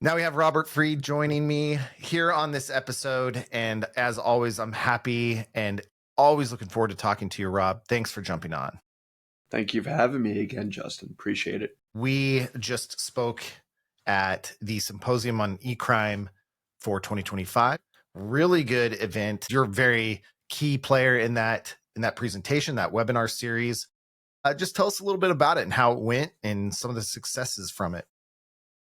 Now we have Robert Freed joining me here on this episode. And as always, I'm happy and always looking forward to talking to you, Rob. Thanks for jumping on. Thank you for having me again, Justin. Appreciate it. We just spoke at the Symposium on E-Crime for 2025. Really good event. You're a very key player in that presentation, that webinar series. Just tell us a little bit about it and how it went and some of the successes from it.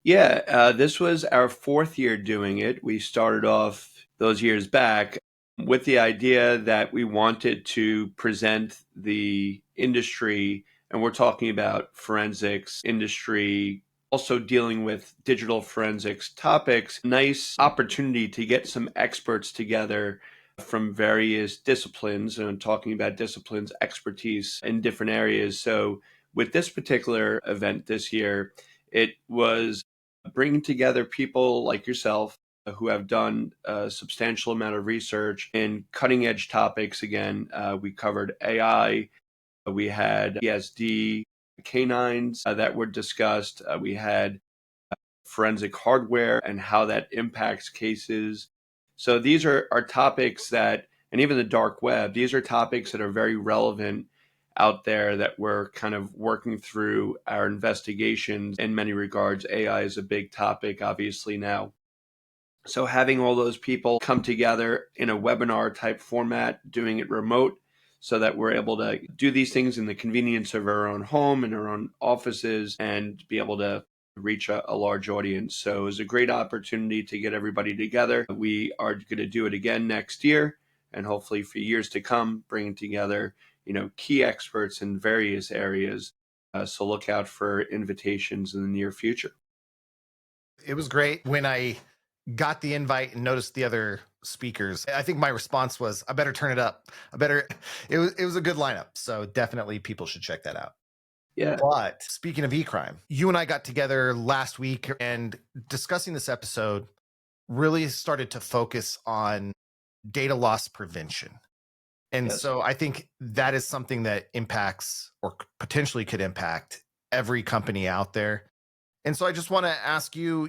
Yeah, this was our fourth year doing it. We started off those years back with the idea that we wanted to present the industry, and we're talking about forensics industry, also dealing with digital forensics topics. Nice opportunity to get some experts together from various disciplines, and I'm talking about disciplines, expertise in different areas. So with this particular event this year, it was bringing together people like yourself who have done a substantial amount of research in cutting edge topics. Again, we covered AI, we had ESD canines that were discussed, we had forensic hardware and how that impacts cases. So these are topics that, and even the dark web, these are topics that are very relevant out there that we're kind of working through our investigations. In many regards, AI is a big topic, obviously, now. So having all those people come together in a webinar type format, doing it remote, so that we're able to do these things in the convenience of our own home and our own offices and be able to reach a large audience. So it was a great opportunity to get everybody together. We are going to do it again next year, and hopefully for years to come, bringing together key experts in various areas. So look out for invitations in the near future. It was great when I got the invite and noticed the other speakers. I think my response was, I better turn it up. It was a good lineup. So definitely people should check that out. Yeah. But speaking of e-crime, you and I got together last week and discussing this episode really started to focus on data loss prevention. And Yes. so I think that is something that impacts or potentially could impact every company out there. And so I just want to ask you,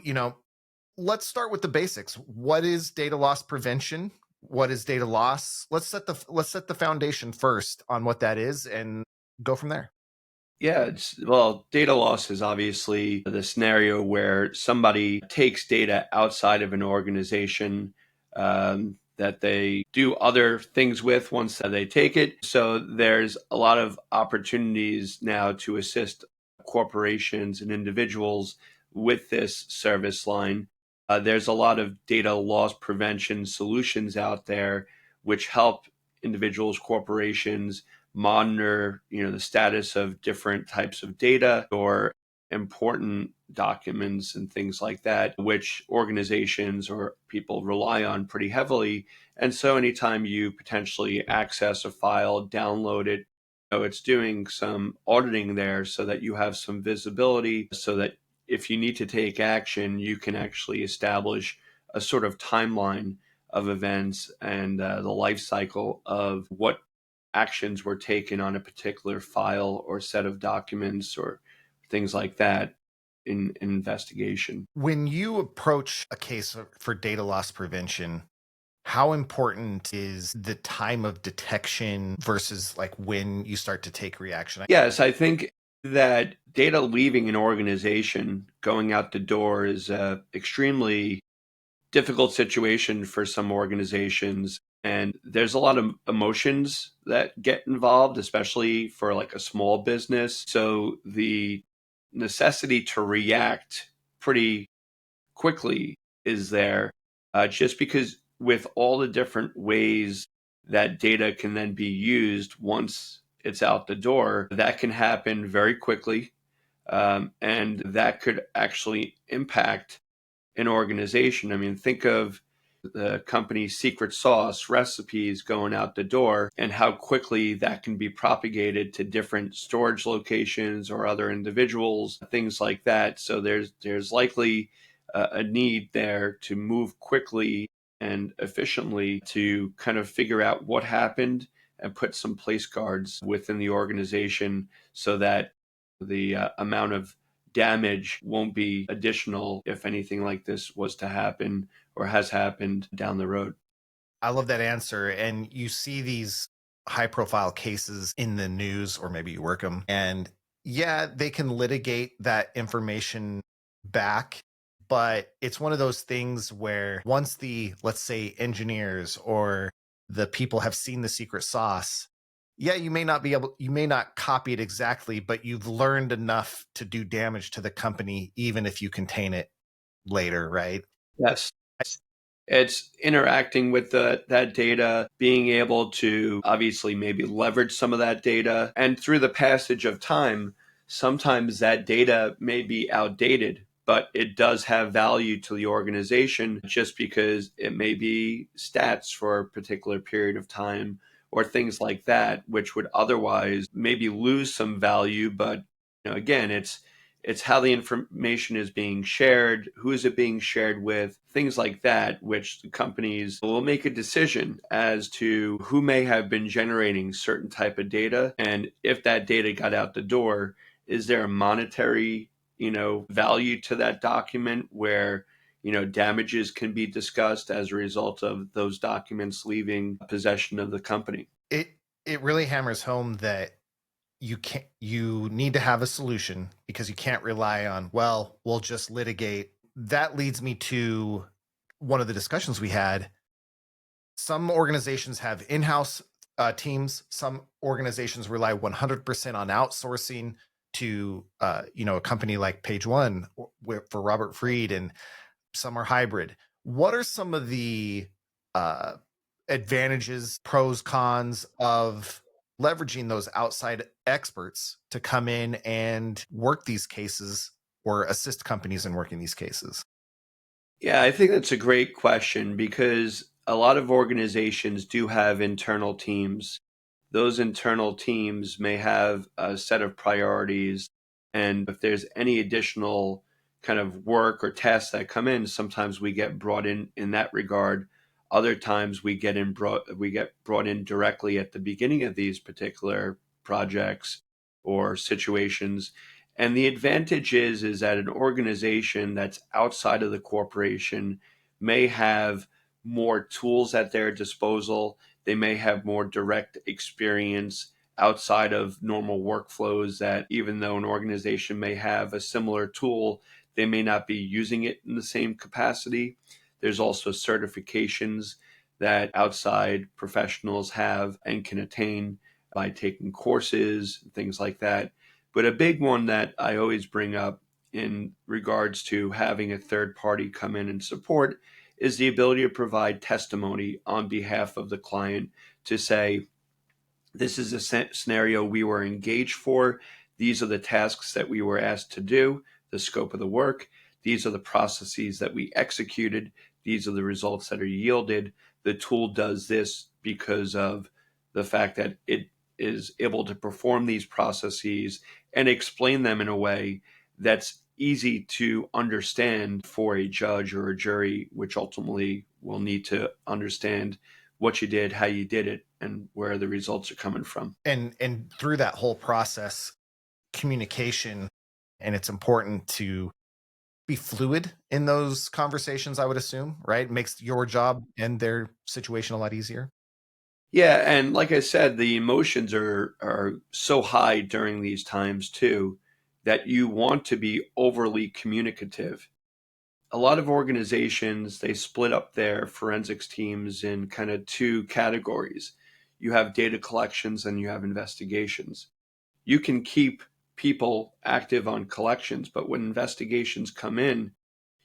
let's start with the basics. What is data loss prevention? What is data loss? Let's set the foundation first on what that is and go from there. Yeah, well, data loss is obviously the scenario where somebody takes data outside of an organization that they do other things with once they take it. So there's a lot of opportunities now to assist corporations and individuals with this service line. There's a lot of data loss prevention solutions out there which help individuals, corporations monitor, the status of different types of data or important documents and things like that, which organizations or people rely on pretty heavily. And so anytime you potentially access a file, download it, it's doing some auditing there so that you have some visibility so that if you need to take action, you can actually establish a sort of timeline of events and the life cycle of what actions were taken on a particular file or set of documents or things like that in investigation. When you approach a case for data loss prevention, how important is the time of detection versus like when you start to take reaction? Yes, I think that data leaving an organization, going out the door, is a extremely difficult situation for some organizations. And there's a lot of emotions that get involved, especially for like a small business. So the necessity to react pretty quickly is there, just because with all the different ways that data can then be used once it's out the door, that can happen very quickly. And that could actually impact an organization. I mean, think of the company's secret sauce recipes going out the door and how quickly that can be propagated to different storage locations or other individuals, things like that. So there's likely a need there to move quickly and efficiently to kind of figure out what happened and put some place guards within the organization so that the amount of damage won't be additional if anything like this was to happen or has happened down the road. I love that answer. And you see these high profile cases in the news, or maybe you work them, and yeah, they can litigate that information back. But it's one of those things where once the, let's say, engineers or the people have seen the secret sauce, yeah, you may not copy it exactly, but you've learned enough to do damage to the company, even if you contain it later, right? Yes. It's interacting with that data, being able to obviously maybe leverage some of that data. And through the passage of time, sometimes that data may be outdated, but it does have value to the organization just because it may be stats for a particular period of time or things like that, which would otherwise maybe lose some value. But again, it's how the information is being shared, who is it being shared with, things like that, which the companies will make a decision as to who may have been generating certain type of data. And if that data got out the door, is there a monetary, value to that document where, damages can be discussed as a result of those documents leaving possession of the company? It really hammers home that you need to have a solution, because you can't rely on, well, we'll just litigate. That leads me to one of the discussions we had. Some organizations have in-house teams. Some organizations rely 100% on outsourcing to a company like Page One for Robert Freed, and some are hybrid. What are some of the uh, advantages, pros, cons of leveraging those outside experts to come in and work these cases or assist companies in working these cases? Yeah, I think that's a great question because a lot of organizations do have internal teams. Those internal teams may have a set of priorities. And if there's any additional kind of work or tasks that come in, sometimes we get brought in that regard. Other times we get brought in directly at the beginning of these particular projects or situations. And the advantage is that an organization that's outside of the corporation may have more tools at their disposal. They may have more direct experience outside of normal workflows that even though an organization may have a similar tool, they may not be using it in the same capacity. There's also certifications that outside professionals have and can attain by taking courses, things like that. But a big one that I always bring up in regards to having a third party come in and support is the ability to provide testimony on behalf of the client to say, this is a scenario we were engaged for. These are the tasks that we were asked to do, the scope of the work. These are the processes that we executed. These are the results that are yielded. The tool does this because of the fact that it is able to perform these processes and explain them in a way that's easy to understand for a judge or a jury, which ultimately will need to understand what you did, how you did it, and where the results are coming from. And through that whole process, communication, and it's important to be fluid in those conversations, I would assume, right? Makes your job and their situation a lot easier. Yeah, and like I said, the emotions are so high during these times too that you want to be overly communicative. A lot of organizations, they split up their forensics teams in kind of two categories. You have data collections and you have investigations. You can keep people active on collections, but when investigations come in,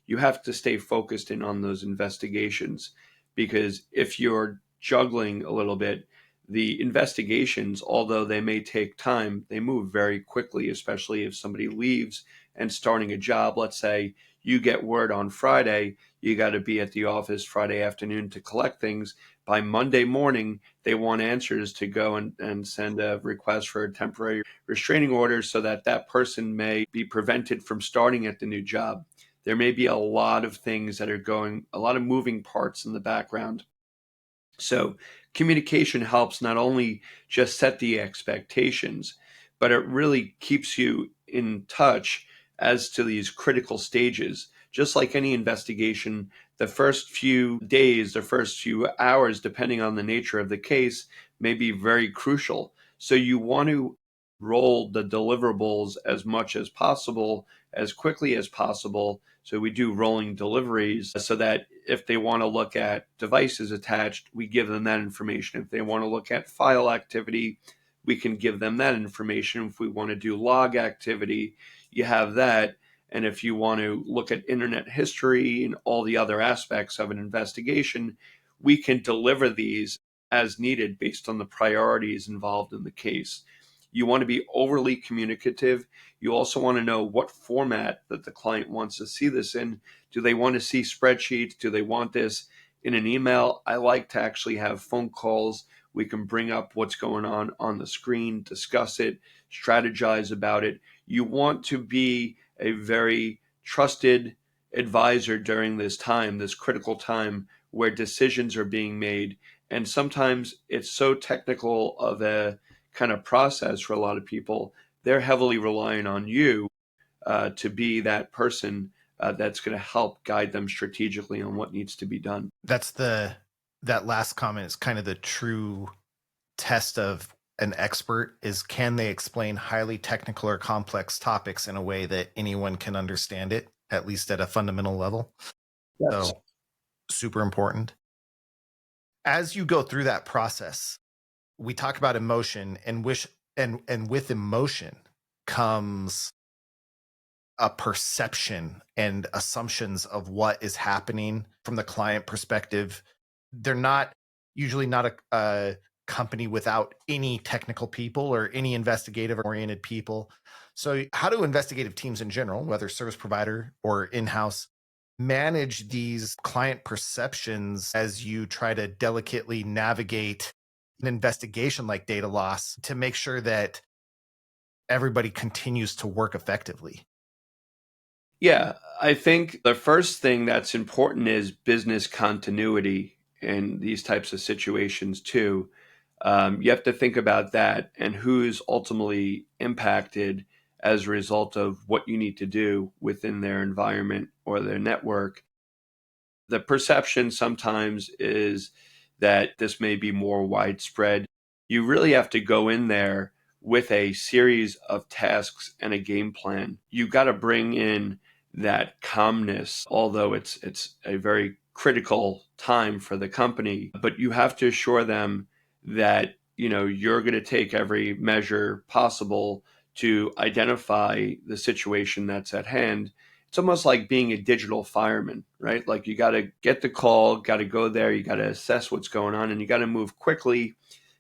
you have to stay focused in on those investigations because if you're juggling a little bit, the investigations, although they may take time, they move very quickly, especially if somebody leaves and starting a job. Let's say you get word on Friday, you got to be at the office Friday afternoon to collect things. By Monday morning, they want answers to go and send a request for a temporary restraining order so that that person may be prevented from starting at the new job. There may be a lot of things that are going, a lot of moving parts in the background. So communication helps not only just set the expectations, but it really keeps you in touch as to these critical stages. Just like any investigation, the first few days, the first few hours, depending on the nature of the case, may be very crucial. So you want to roll the deliverables as much as possible, as quickly as possible. So we do rolling deliveries so that if they want to look at devices attached, we give them that information. If they want to look at file activity, we can give them that information. If we want to do log activity, you have that. And if you want to look at internet history and all the other aspects of an investigation, we can deliver these as needed based on the priorities involved in the case. You want to be overly communicative. You also want to know what format that the client wants to see this in. Do they want to see spreadsheets? Do they want this in an email? I like to actually have phone calls. We can bring up what's going on the screen, discuss it, strategize about it. You want to be a very trusted advisor during this time, this critical time where decisions are being made. And sometimes it's so technical of a kind of process for a lot of people. They're heavily relying on you to be that person that's going to help guide them strategically on what needs to be done. That last comment is kind of the true test of an expert, is can they explain highly technical or complex topics in a way that anyone can understand it, at least at a fundamental level. Yes. So super important. As you go through that process, we talk about emotion, and with emotion comes a perception and assumptions of what is happening from the client perspective. They're not usually not a company without any technical people or any investigative oriented people. So how do investigative teams in general, whether service provider or in-house, manage these client perceptions as you try to delicately navigate an investigation like data loss to make sure that everybody continues to work effectively? Yeah, I think the first thing that's important is business continuity in these types of situations too. You have to think about that and who's ultimately impacted as a result of what you need to do within their environment or their network. The perception sometimes is that this may be more widespread. You really have to go in there with a series of tasks and a game plan. You got to bring in that calmness, although it's a very critical time for the company, but you have to assure them that you're going to take every measure possible to identify the situation that's at hand. It's almost like being a digital fireman, right? Like you got to get the call, got to go there, you got to assess what's going on, and you got to move quickly.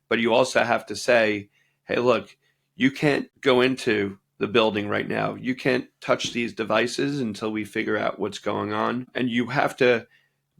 But you also have to say, hey, look, you can't go into the building right now. You can't touch these devices until we figure out what's going on. And you have to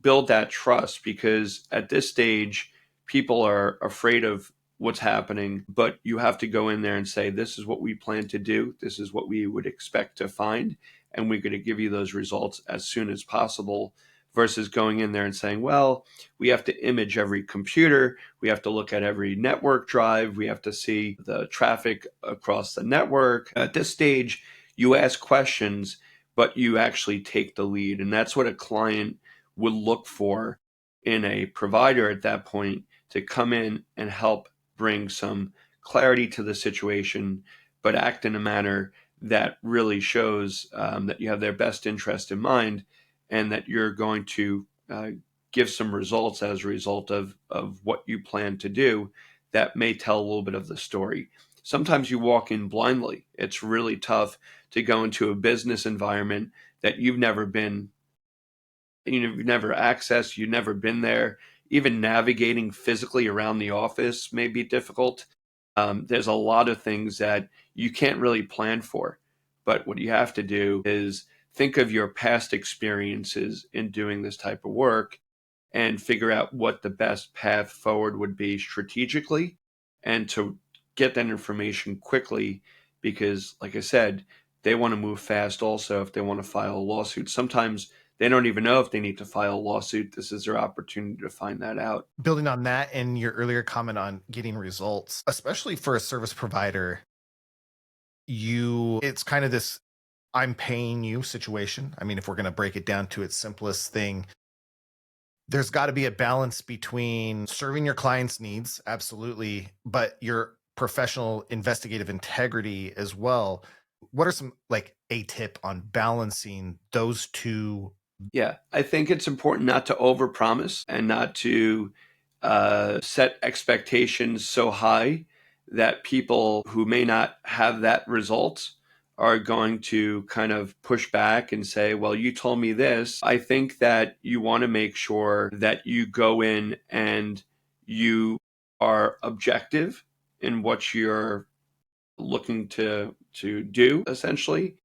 build that trust, because at this stage, people are afraid of what's happening, but you have to go in there and say, this is what we plan to do. This is what we would expect to find. And we're going to give you those results as soon as possible, versus going in there and saying, well, we have to image every computer. We have to look at every network drive. We have to see the traffic across the network. At this stage, you ask questions, but you actually take the lead. And that's what a client would look for in a provider at that point, to come in and help bring some clarity to the situation, but act in a manner that really shows that you have their best interest in mind, and that you're going to give some results as a result of what you plan to do that may tell a little bit of the story. Sometimes you walk in blindly. It's really tough to go into a business environment that you've never been, you've never accessed, you've never been there. Even navigating physically around the office may be difficult. There's a lot of things that you can't really plan for. But what you have to do is think of your past experiences in doing this type of work and figure out what the best path forward would be strategically, and to get that information quickly. Because, like I said, they want to move fast also if they want to file a lawsuit. Sometimes they don't even know if they need to file a lawsuit. This is their opportunity to find that out. Building on that and your earlier comment on getting results, especially for a service provider, it's kind of this I'm paying you situation. I mean, if we're going to break it down to its simplest thing, there's got to be a balance between serving your client's needs, absolutely, but your professional investigative integrity as well. What are some like a tip on balancing those two? Yeah, I think it's important not to overpromise and not to set expectations so high that people who may not have that result are going to kind of push back and say, well, you told me this. I think that you want to make sure that you go in and you are objective in what you're looking to do essentially,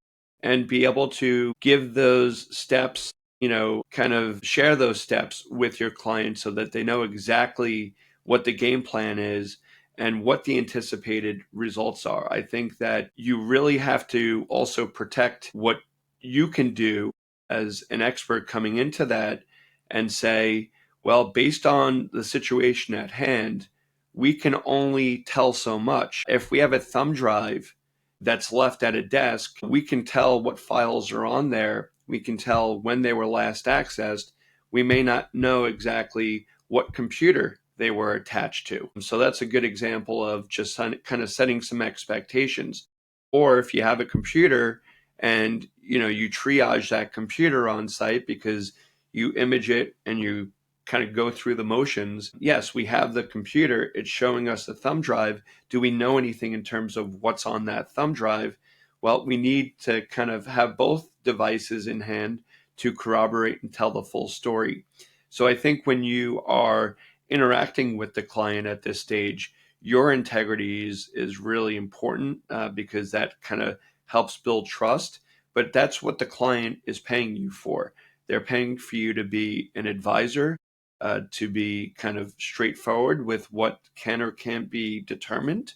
and be able to give those steps, kind of share those steps with your client so that they know exactly what the game plan is and what the anticipated results are. I think that you really have to also protect what you can do as an expert coming into that and say, well, based on the situation at hand, we can only tell so much. If we have a thumb drive that's left at a desk, we can tell what files are on there. We can tell when they were last accessed. We may not know exactly what computer they were attached to. So that's a good example of just kind of setting some expectations. Or if you have a computer and you triage that computer on site because you image it and you kind of go through the motions. Yes, we have the computer. It's showing us the thumb drive. Do we know anything in terms of what's on that thumb drive? Well, we need to kind of have both devices in hand to corroborate and tell the full story. So I think when you are interacting with the client at this stage, your integrity is really important because that kind of helps build trust. But that's what the client is paying you for. They're paying for you to be an advisor, to be kind of straightforward with what can or can't be determined.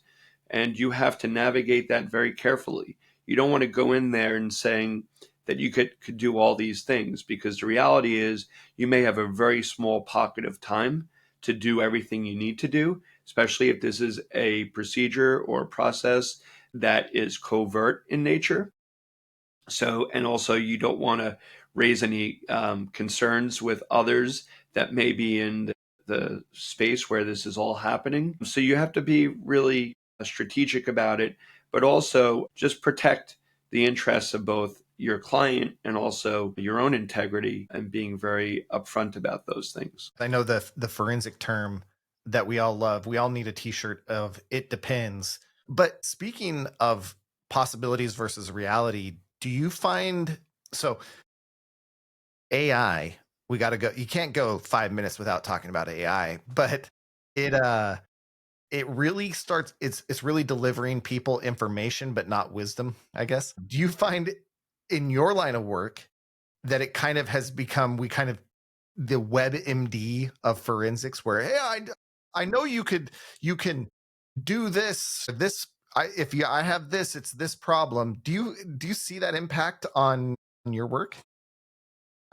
And you have to navigate that very carefully. You don't want to go in there and saying that you could do all these things, because the reality is you may have a very small pocket of time to do everything you need to do, especially if this is a procedure or a process that is covert in nature. So, and also you don't want to raise any concerns with others that may be in the space where this is all happening. So you have to be really strategic about it, but also just protect the interests of both your client and also your own integrity, and being very upfront about those things. I know the forensic term that we all love. We all need a t-shirt of it depends. But speaking of possibilities versus reality, do you find so AI, we got to go, you can't go 5 minutes without talking about AI, but it it really starts it's really delivering people information but not wisdom, I guess. Do you find in your line of work that it kind of has become we kind of the web MD of forensics where hey, I know you can do this if you I have this, it's this problem. Do you see that impact on your work?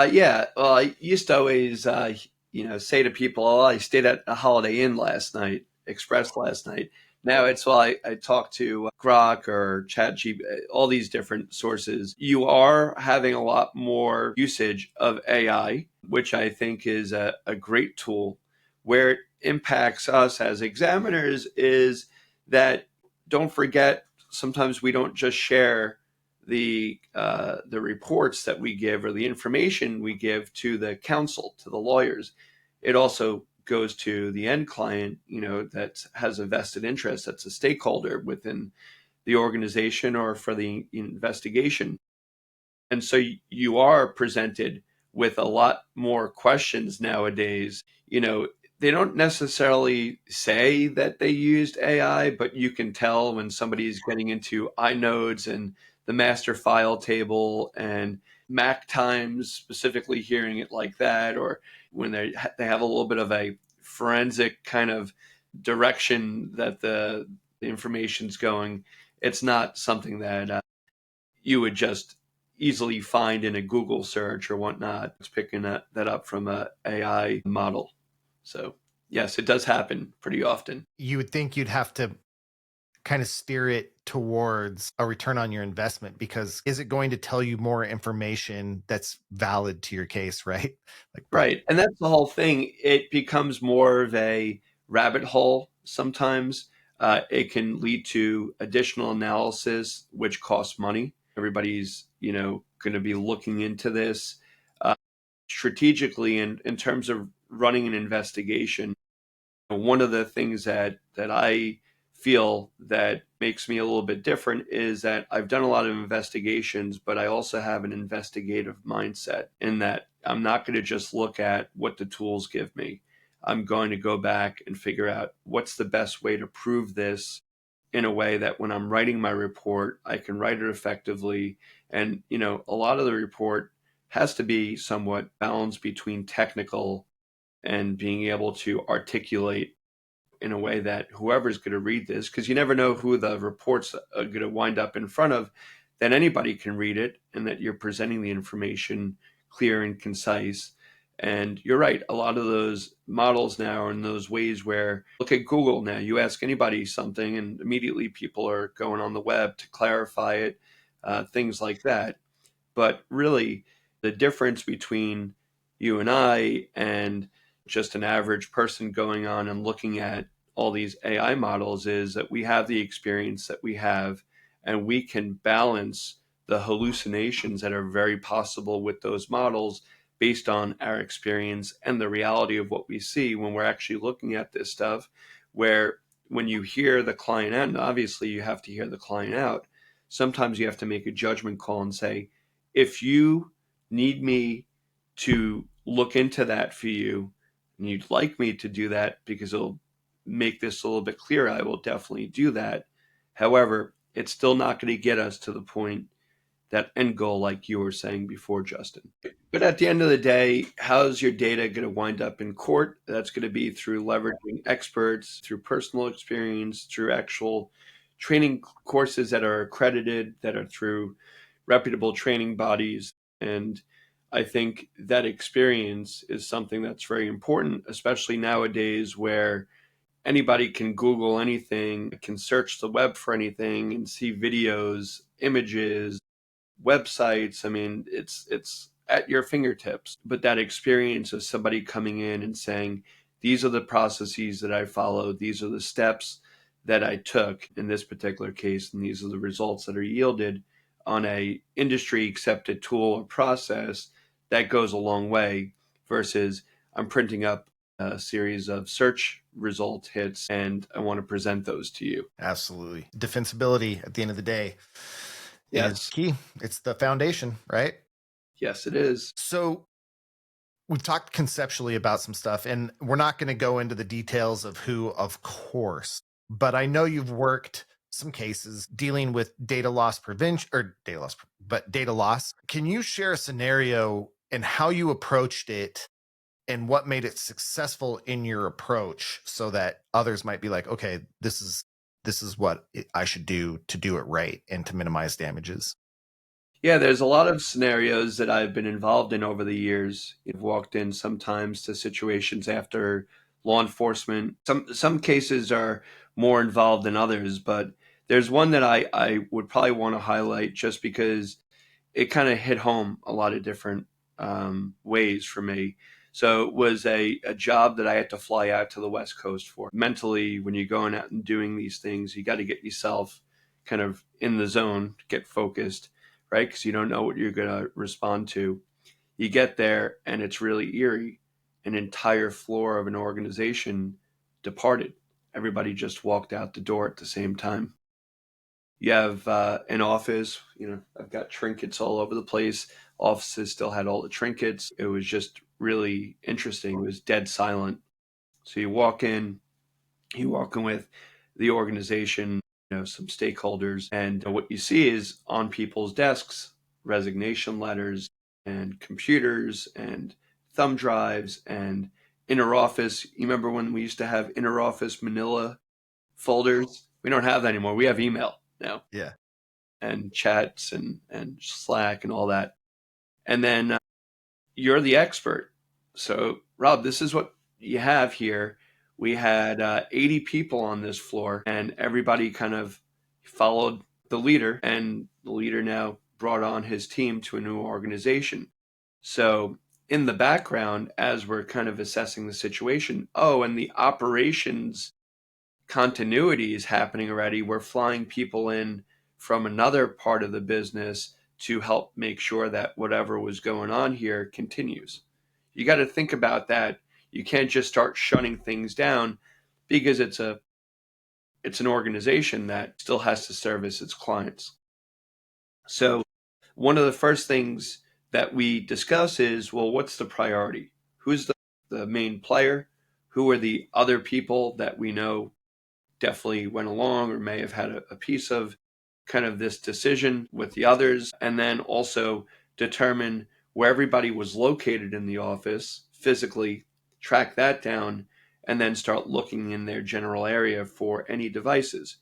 Yeah, well, I used to always, say to people, "Oh, I stayed at a Holiday Inn last night, Express last night." Now it's, well, I talk to Grok or ChatGPT, all these different sources. You are having a lot more usage of AI, which I think is a great tool. Where it impacts us as examiners is that, don't forget, sometimes we don't just share the reports that we give or the information we give to the counsel, to the lawyers. It also goes to the end client, that has a vested interest, that's a stakeholder within the organization or for the investigation. And so you are presented with a lot more questions nowadays. They don't necessarily say that they used AI, but you can tell when somebody's getting into inodes and the master file table and Mac times, specifically hearing it like that, or when they have a little bit of a forensic kind of direction that the information's going. It's not something that you would just easily find in a Google search or whatnot. It's picking that up from a AI model. So yes, it does happen pretty often. You would think you'd have to kind of steer it towards a return on your investment? Because is it going to tell you more information that's valid to your case, right? Like, Right. And that's the whole thing. It becomes more of a rabbit hole sometimes. It can lead to additional analysis, which costs money. Everybody's, going to be looking into this strategically in terms of running an investigation. One of the things that I feel that makes me a little bit different is that I've done a lot of investigations, but I also have an investigative mindset in that I'm not going to just look at what the tools give me. I'm going to go back and figure out what's the best way to prove this in a way that when I'm writing my report, I can write it effectively. And, a lot of the report has to be somewhat balanced between technical and being able to articulate in a way that whoever's going to read this, because you never know who the reports are going to wind up in front of, that anybody can read it and that you're presenting the information clear and concise. And you're right, a lot of those models now are in those ways where, look at Google now, you ask anybody something and immediately people are going on the web to clarify it, things like that. But really, the difference between you and I and just an average person going on and looking at all these AI models is that we have the experience that we have, and we can balance the hallucinations that are very possible with those models based on our experience and the reality of what we see when we're actually looking at this stuff. Where when you hear the client out, and obviously you have to hear the client out, sometimes you have to make a judgment call and say, if you need me to look into that for you and you'd like me to do that because it'll make this a little bit clearer, I will definitely do that. However, it's still not going to get us to the point, that end goal, like you were saying before, Justin. But at the end of the day, how's your data going to wind up in court? That's going to be through leveraging experts, through personal experience, through actual training courses that are accredited, that are through reputable training bodies. And I think that experience is something that's very important, especially nowadays where anybody can Google anything, can search the web for anything and see videos, images, websites. I mean, it's at your fingertips. But that experience of somebody coming in and saying, these are the processes that I followed, these are the steps that I took in this particular case, and these are the results that are yielded on a industry accepted tool or process, that goes a long way versus I'm printing up a series of search result hits and I want to present those to you. absolutely. Defensibility at the end of the day is Yes. key. It's the foundation, right? Yes, it is. So we've talked conceptually about some stuff, and we're not going to go into the details of who, of course, but I know you've worked some cases dealing with data loss prevention or data loss, but data loss. Can you share a scenario and how you approached it and what made it successful in your approach so that others might be like, okay, this is what I should do to do it right and to minimize damages? Yeah, there's a lot of scenarios that I've been involved in over the years. I've walked in sometimes to situations after law enforcement. Some cases are more involved than others, but there's one that I would probably want to highlight just because it kind of hit home a lot of different ways for me. So it was a job that I had to fly out to the West Coast for. Mentally, when you're going out and doing these things, you got to get yourself kind of in the zone, get focused, right? Because you don't know what you're going to respond to. You get there and it's really eerie. An entire floor of an organization departed. Everybody just walked out the door at the same time. You have an office, I've got trinkets all over the place. Offices still had all the trinkets. It was just really interesting. It was dead silent. So you walk in with the organization, some stakeholders, and what you see is on people's desks, resignation letters and computers and thumb drives and inner office. You remember when we used to have inner office manila folders? We don't have that anymore. We have email now Yeah. and chats and Slack and all that. And then you're the expert. So, Rob, this is what you have here. We had 80 people on this floor, and everybody kind of followed the leader, and the leader now brought on his team to a new organization. So in the background, as we're kind of assessing the situation, and the operations continuity is happening already. We're flying people in from another part of the business to help make sure that whatever was going on here continues. You got to think about that. You can't just start shutting things down because it's an organization that still has to service its clients. So one of the first things that we discuss is, well, what's the priority? Who's the main player? Who are the other people that we know definitely went along or may have had a piece of kind of this decision with the others, and then also determine where everybody was located in the office, physically track that down, and then start looking in their general area for any devices.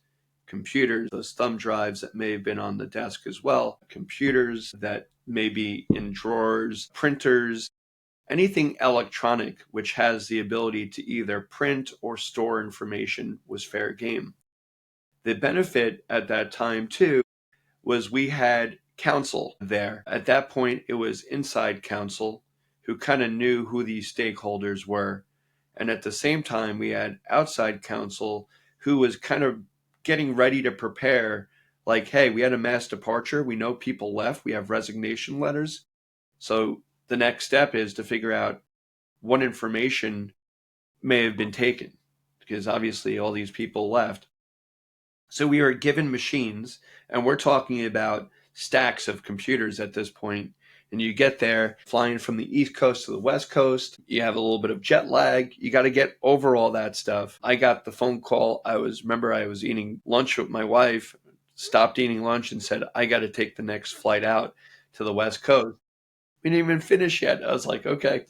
Computers, those thumb drives that may have been on the desk as well, computers that may be in drawers, printers, anything electronic which has the ability to either print or store information was fair game. The benefit at that time, too, was we had counsel there. At that point, it was inside counsel who kind of knew who these stakeholders were. And at the same time, we had outside counsel who was kind of getting ready to prepare, like, hey, we had a mass departure. We know people left. We have resignation letters. So the next step is to figure out what information may have been taken, because obviously all these people left. So we are given machines, and we're talking about stacks of computers at this point. And you get there flying from the East Coast to the West Coast. You have a little bit of jet lag. You got to get over all that stuff. I got the phone call. I was eating lunch with my wife, stopped eating lunch and said, I got to take the next flight out to the West Coast. We didn't even finish yet. I was like, okay.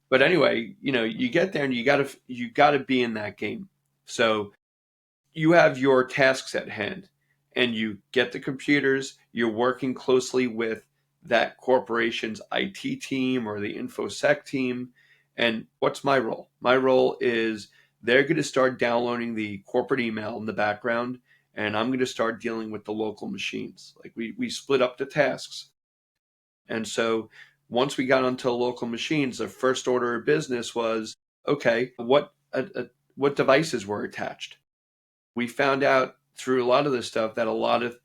But anyway, you get there and you gotta be in that game. So you have your tasks at hand and you get the computers, you're working closely with that corporation's IT team or the InfoSec team. And what's my role? My role is they're going to start downloading the corporate email in the background, and I'm going to start dealing with the local machines. Like we split up the tasks. And so once we got onto local machines, the first order of business was, okay, what devices were attached? We found out through a lot of this stuff that a lot of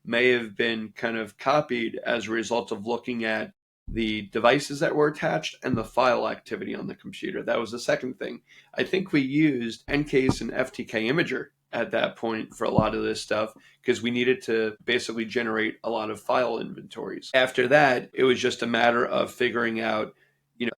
may have been kind of copied as a result of looking at the devices that were attached and the file activity on the computer. That was the second thing. I think we used Encase and FTK Imager at that point for a lot of this stuff because we needed to basically generate a lot of file inventories. After that, it was just a matter of figuring out, how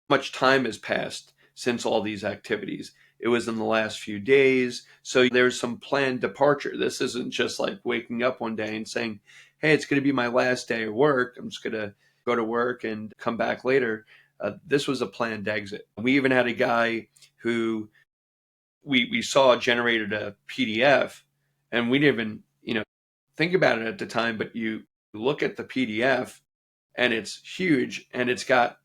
much time has passed since all these activities. It was in the last few days. So there's some planned departure. This isn't just like waking up one day and saying, hey, it's going to be my last day of work. I'm just going to go to work and come back later. This was a planned exit. We even had a guy who we saw generated a PDF, and we didn't even think about it at the time, but you look at the PDF and it's huge and it's got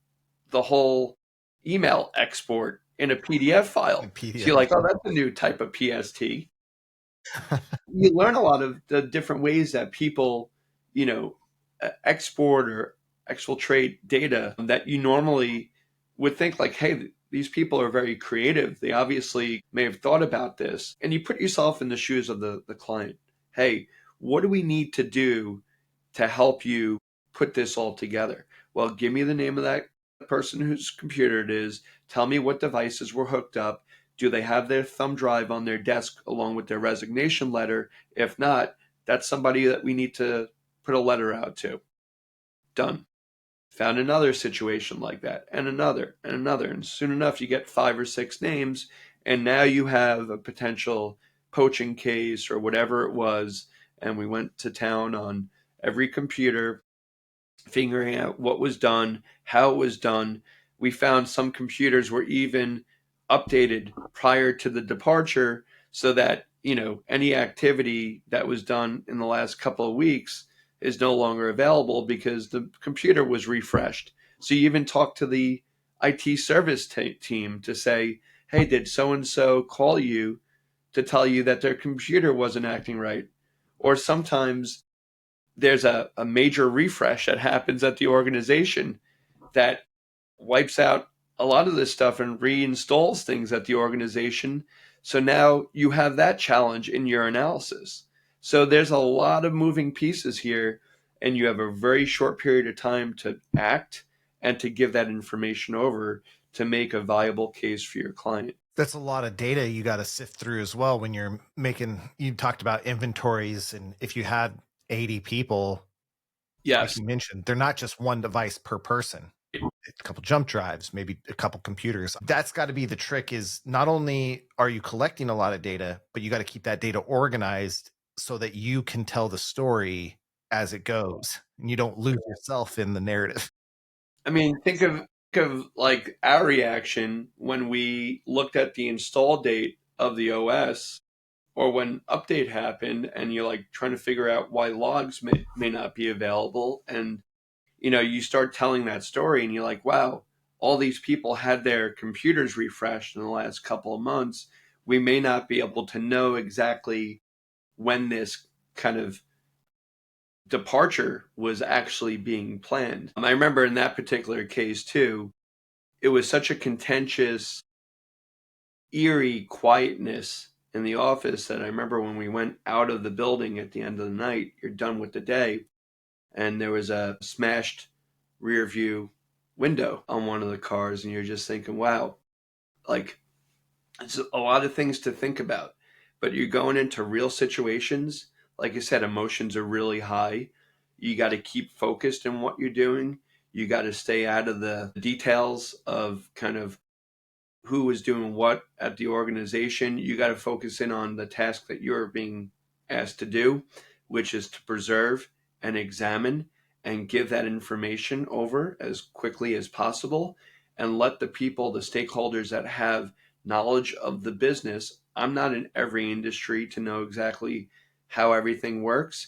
the whole email export in a PDF file. PDF. So you're like, oh, that's a new type of PST. You learn a lot of the different ways that people, export or exfiltrate data that you normally would think like, hey, these people are very creative. They obviously may have thought about this. And you put yourself in the shoes of the client. Hey, what do we need to do to help you put this all together? Well, give me the name of that person whose computer it is. Tell me what devices were hooked up. Do they have their thumb drive on their desk along with their resignation letter? If not, that's somebody that we need to put a letter out to. Done. Found another situation like that, and another, and another. And soon enough, you get 5 or 6 names, and now you have a potential poaching case or whatever it was. And we went to town on every computer, figuring out what was done, how it was done. We found some computers were even updated prior to the departure so that, any activity that was done in the last couple of weeks is no longer available because the computer was refreshed. So you even talk to the IT service team to say, hey, did so and so call you to tell you that their computer wasn't acting right? Or sometimes there's a major refresh that happens at the organization that wipes out a lot of this stuff and reinstalls things at the organization. So now you have that challenge in your analysis. So there's a lot of moving pieces here, and you have a very short period of time to act and to give that information over to make a viable case for your client. That's a lot of data you got to sift through as well when you're making, you talked about inventories. And if you had 80 people, like Yes. you mentioned, they're not just one device per person. A couple jump drives, maybe a couple computers. That's got to be the trick, is not only are you collecting a lot of data, but you got to keep that data organized so that you can tell the story as it goes and you don't lose yourself in the narrative. I mean, think of like our reaction when we looked at the install date of the OS, or when update happened and you're like trying to figure out why logs may not be available. And you start telling that story and you're like, wow, all these people had their computers refreshed in the last couple of months. We may not be able to know exactly when this kind of departure was actually being planned. I remember in that particular case too, it was such a contentious, eerie quietness in the office that I remember when we went out of the building at the end of the night, you're done with the day, and there was a smashed rear view window on one of the cars, and you're just thinking, wow, like it's a lot of things to think about. But you're going into real situations. Like I said, emotions are really high. You got to keep focused in what you're doing. You got to stay out of the details of kind of who is doing what at the organization. You got to focus in on the task that you're being asked to do, which is to preserve and examine and give that information over as quickly as possible, and let the people, the stakeholders that have knowledge of the business. I'm not in every industry to know exactly how everything works.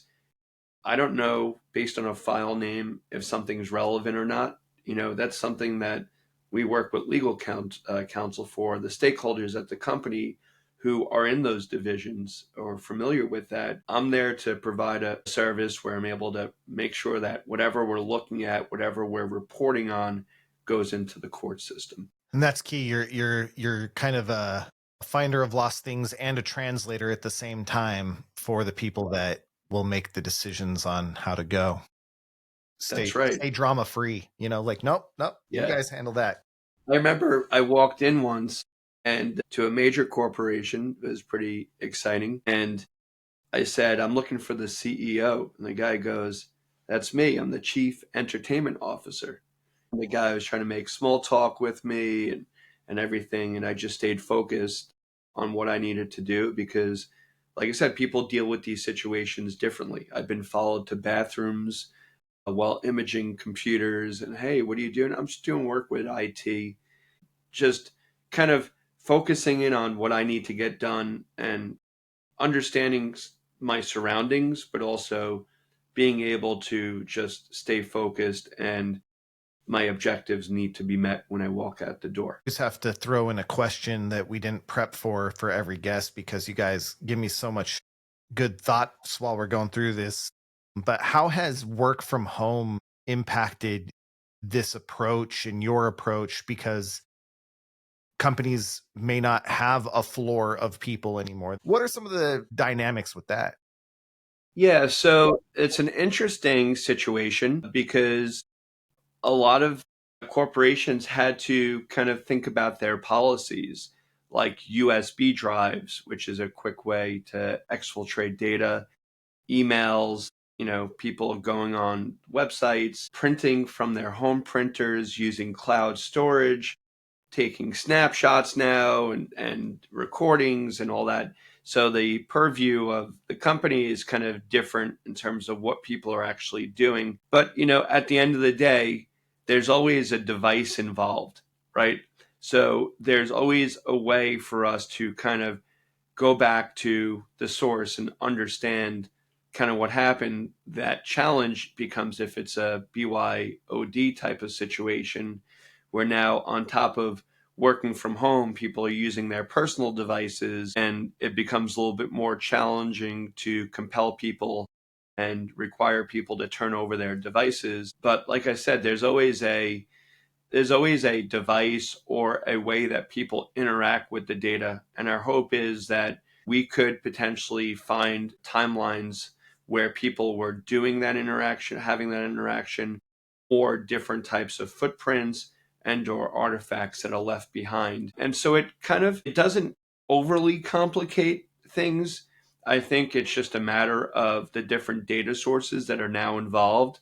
I don't know based on a file name if something's relevant or not. That's something that we work with legal counsel for. The stakeholders at the company who are in those divisions or familiar with that. I'm there to provide a service where I'm able to make sure that whatever we're looking at, whatever we're reporting on, goes into the court system. And that's key. You're kind of a finder of lost things and a translator at the same time for the people that will make the decisions on how to go. That's right. Stay drama free, like, nope, you Yeah. guys handle that. I remember I walked in once and to a major corporation. It was pretty exciting. And I said, I'm looking for the CEO. And the guy goes, that's me. I'm the chief entertainment officer. And the guy was trying to make small talk with me and everything. And I just stayed focused on what I needed to do because, like I said, people deal with these situations differently. I've been followed to bathrooms while imaging computers. And hey, what are you doing? I'm just doing work with IT, just kind of focusing in on what I need to get done and understanding my surroundings, but also being able to just stay focused, and my objectives need to be met when I walk out the door. Just have to throw in a question that we didn't prep for every guest, because you guys give me so much good thoughts while we're going through this. But how has work from home impacted this approach and your approach? Because companies may not have a floor of people anymore. What are some of the dynamics with that? Yeah, so it's an interesting situation because a lot of corporations had to kind of think about their policies, like USB drives, which is a quick way to exfiltrate data, emails, people going on websites, printing from their home printers using cloud storage, taking snapshots now and recordings and all that. So the purview of the company is kind of different in terms of what people are actually doing. But, at the end of the day, there's always a device involved, right? So there's always a way for us to kind of go back to the source and understand kind of what happened. That challenge becomes if it's a BYOD type of situation, where now on top of working from home, people are using their personal devices, and it becomes a little bit more challenging to compel people and require people to turn over their devices. But like I said, there's always a device or a way that people interact with the data. And our hope is that we could potentially find timelines where people were doing that interaction, having that interaction, or different types of footprints and or artifacts that are left behind. And so it doesn't overly complicate things. I think it's just a matter of the different data sources that are now involved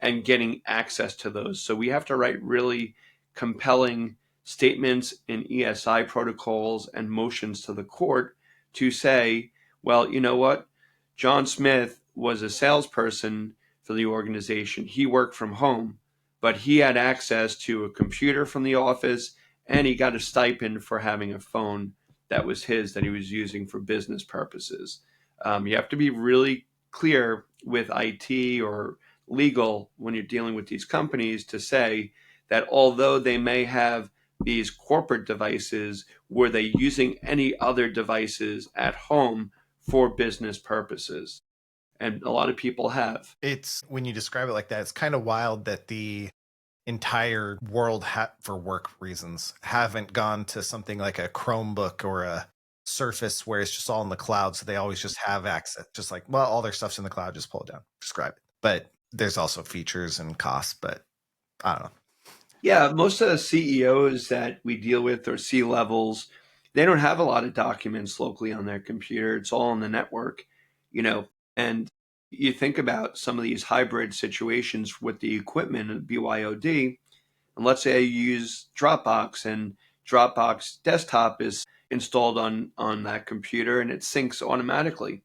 and getting access to those. So we have to write really compelling statements in ESI protocols and motions to the court to say, well, you know what? John Smith was a salesperson for the organization. He worked from home, but he had access to a computer from the office and he got a stipend for having a phone that was his that he was using for business purposes. You have to be really clear with IT or legal when you're dealing with these companies to say that although they may have these corporate devices, were they using any other devices at home for business purposes? And a lot of people have. It's when you describe it like that, it's kind of wild that the entire world for work reasons haven't gone to something like a Chromebook or a Surface where it's just all in the cloud. So they always just have access, just like, well, all their stuff's in the cloud, just pull it down, describe it. But there's also features and costs, but I don't know. Yeah, most of the CEOs that we deal with or C levels, they don't have a lot of documents locally on their computer. It's all on the network, you know. And you think about some of these hybrid situations with the equipment and BYOD, and let's say I use Dropbox and Dropbox desktop is installed on that computer and it syncs automatically.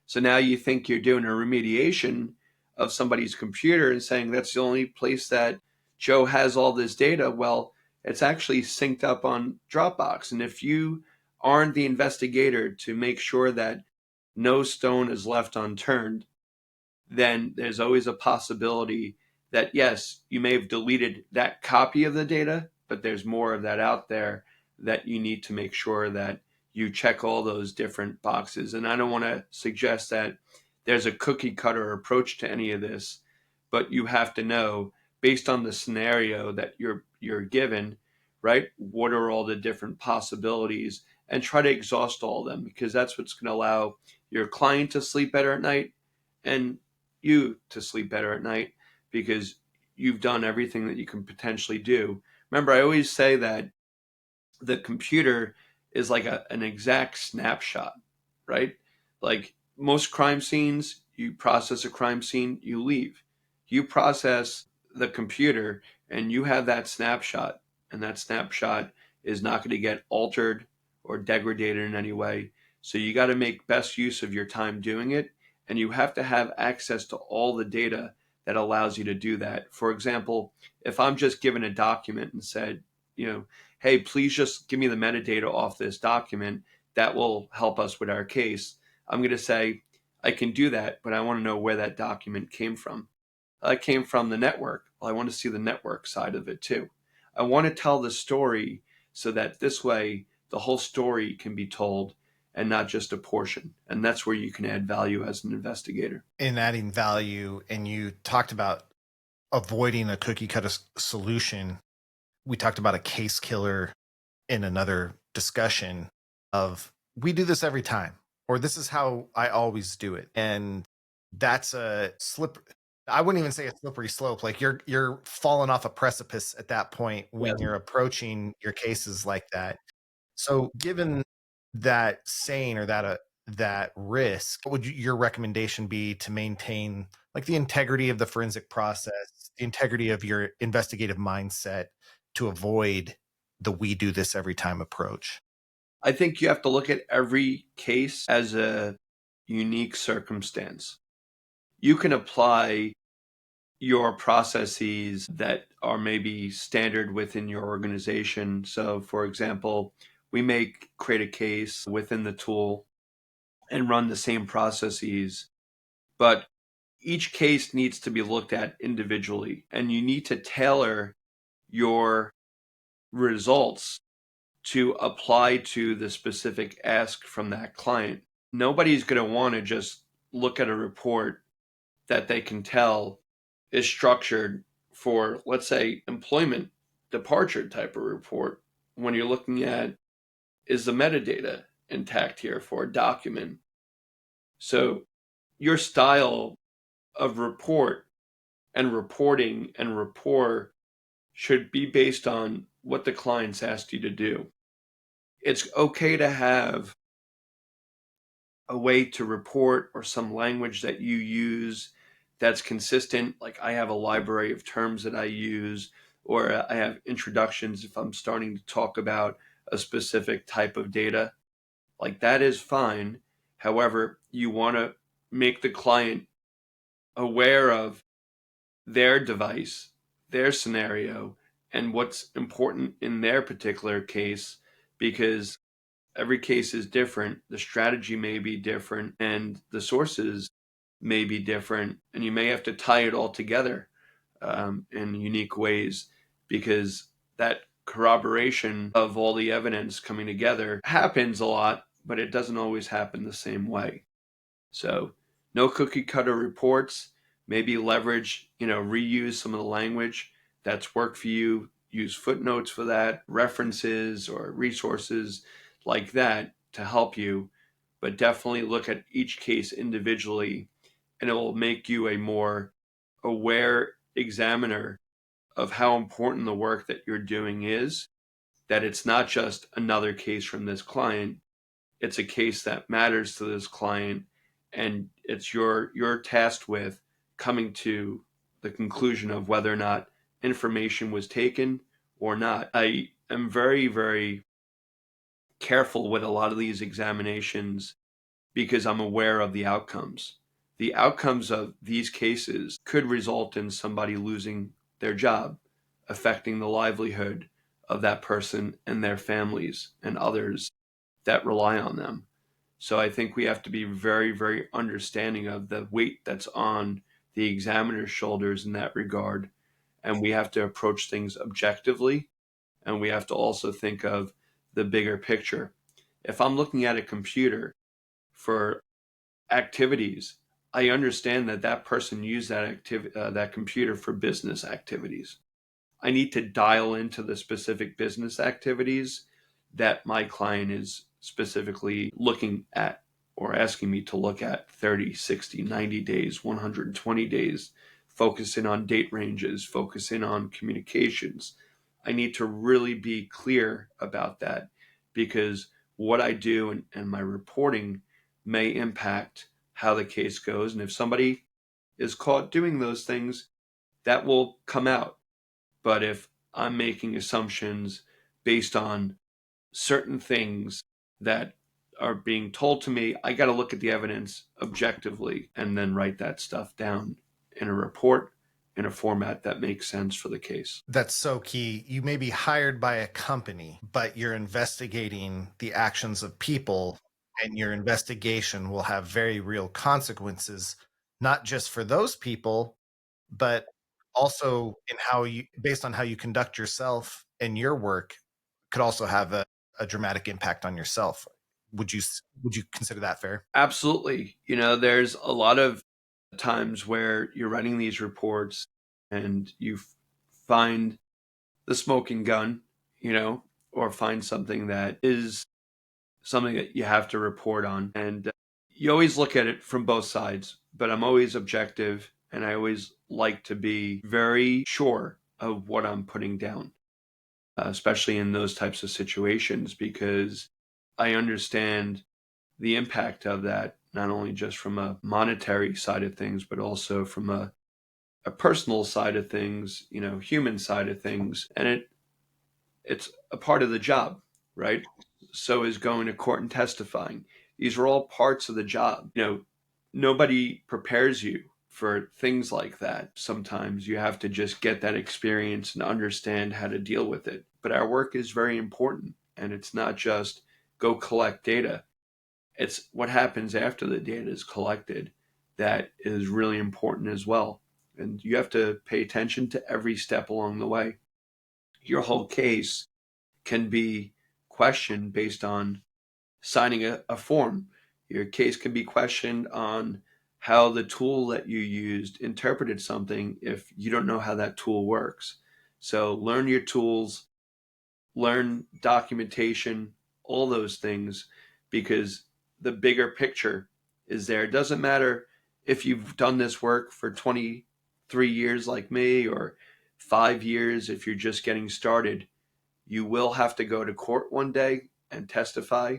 So now you think you're doing a remediation of somebody's computer and saying that's the only place that Joe has all this data. Well, it's actually synced up on Dropbox. And if you aren't the investigator to make sure that no stone is left unturned, then there's always a possibility that, yes, you may have deleted that copy of the data, but there's more of that out there that you need to make sure that you check all those different boxes. And I don't want to suggest that there's a cookie cutter approach to any of this, but you have to know based on the scenario that you're given, right? What are all the different possibilities and try to exhaust all of them because that's what's going to allow your client to sleep better at night and you to sleep better at night because you've done everything that you can potentially do. Remember, I always say that the computer is like an exact snapshot, right? Like most crime scenes, you process a crime scene, you leave. You process the computer and you have that snapshot, and that snapshot is not going to get altered or degraded in any way. So you got to make best use of your time doing it, and you have to have access to all the data that allows you to do that. For example, if I'm just given a document and said, hey, please just give me the metadata off this document, that will help us with our case. I'm going to say, I can do that, but I want to know where that document came from. It came from the network. Well, I want to see the network side of it too. I want to tell the story so that this way the whole story can be told and not just a portion. And that's where you can add value as an investigator. In adding value, and you talked about avoiding a cookie cutter solution. We talked about a case killer in another discussion of we do this every time, or this is how I always do it. And that's a slip. I wouldn't even say a slippery slope. Like you're falling off a precipice at that point when you're approaching your cases like that. So given that saying or that risk, what would your recommendation be to maintain like the integrity of the forensic process, the integrity of your investigative mindset to avoid the we do this every time approach? I think you have to look at every case as a unique circumstance. You can apply your processes that are maybe standard within your organization. So, for example, we may create a case within the tool and run the same processes, but each case needs to be looked at individually, and you need to tailor your results to apply to the specific ask from that client. Nobody's going to want to just look at a report that they can tell is structured for, let's say, employment departure type of report when you're looking at, is the metadata intact here for a document? So your style of report and reporting and rapport should be based on what the client's asked you to do. It's okay to have a way to report or some language that you use that's consistent. Like I have a library of terms that I use, or I have introductions if I'm starting to talk about a specific type of data. Like that is fine. However, you want to make the client aware of their device, their scenario, and what's important in their particular case, because every case is different. The strategy may be different, and the sources may be different, and you may have to tie it all together in unique ways, because that corroboration of all the evidence coming together happens a lot, but it doesn't always happen the same way. So no cookie cutter reports, maybe leverage, reuse some of the language that's worked for you, use footnotes for that, references or resources like that to help you, but definitely look at each case individually, and it will make you a more aware examiner of how important the work that you're doing is, that it's not just another case from this client, it's a case that matters to this client, and it's you're tasked with coming to the conclusion of whether or not information was taken or not. I am very, very careful with a lot of these examinations because I'm aware of the outcomes. The outcomes of these cases could result in somebody losing their job, affecting the livelihood of that person and their families and others that rely on them. So I think we have to be very, very understanding of the weight that's on the examiner's shoulders in that regard. And we have to approach things objectively. And we have to also think of the bigger picture. If I'm looking at a computer for activities, I understand that that person used that computer for business activities. I need to dial into the specific business activities that my client is specifically looking at or asking me to look at: 30, 60, 90 days, 120 days, focusing on date ranges, focusing on communications. I need to really be clear about that, because what I do and my reporting may impact how the case goes. And if somebody is caught doing those things, that will come out. But if I'm making assumptions based on certain things that are being told to me, I got to look at the evidence objectively and then write that stuff down in a report in a format that makes sense for the case. That's so key. You may be hired by a company, but you're investigating the actions of people, and your investigation will have very real consequences, not just for those people, but also in how you, based on how you conduct yourself and your work, could also have a dramatic impact on yourself. Would you consider that fair? Absolutely. There's a lot of times where you're writing these reports and you find the smoking gun, or find something that is something that you have to report on. And you always look at it from both sides, but I'm always objective, and I always like to be very sure of what I'm putting down, especially in those types of situations, because I understand the impact of that, not only just from a monetary side of things, but also from a personal side of things, human side of things. And it's a part of the job, right? So is going to court and testifying. These are all parts of the job. Nobody prepares you for things like that. Sometimes you have to just get that experience and understand how to deal with it. But our work is very important, and it's not just go collect data. It's what happens after the data is collected that is really important as well. And you have to pay attention to every step along the way. Your whole case can be questioned based on signing a form. Your case can be questioned on how the tool that you used interpreted something if you don't know how that tool works. So learn your tools, learn documentation, all those things, because the bigger picture is there. It doesn't matter if you've done this work for 23 years like me or 5 years if you're just getting started. You will have to go to court one day and testify,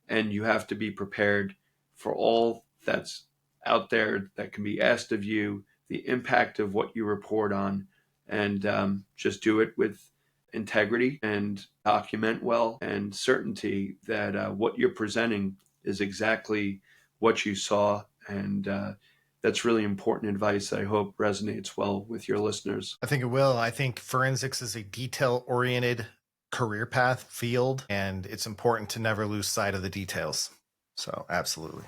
and you have to be prepared for all that's out there that can be asked of you, the impact of what you report on, and just do it with integrity and document well and certainty that what you're presenting is exactly what you saw. And that's really important advice that I hope resonates well with your listeners. I think it will. I think forensics is a detail oriented career path field, and it's important to never lose sight of the details. So, absolutely.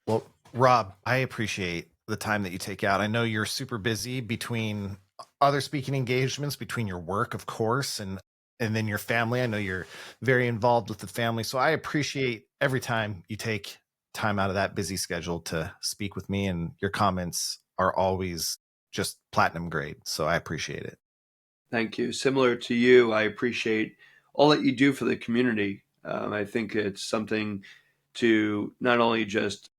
Well, Rob, I appreciate the time that you take out. I know you're super busy between other speaking engagements, between your work, of course, and then your family. I know you're very involved with the family. So I appreciate every time you take time out of that busy schedule to speak with me, and your comments are always just platinum grade. So I appreciate it. Thank you. Similar to you, I appreciate all that you do for the community. I think it's something to not only just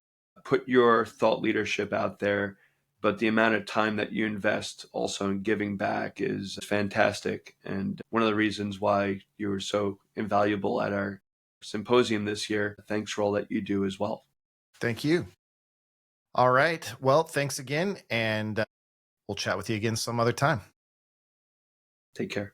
put your thought leadership out there, but the amount of time that you invest also in giving back is fantastic. And one of the reasons why you were so invaluable at our symposium this year. Thanks for all that you do as well. Thank you. All right. Well, thanks again. And we'll chat with you again some other time. Take care.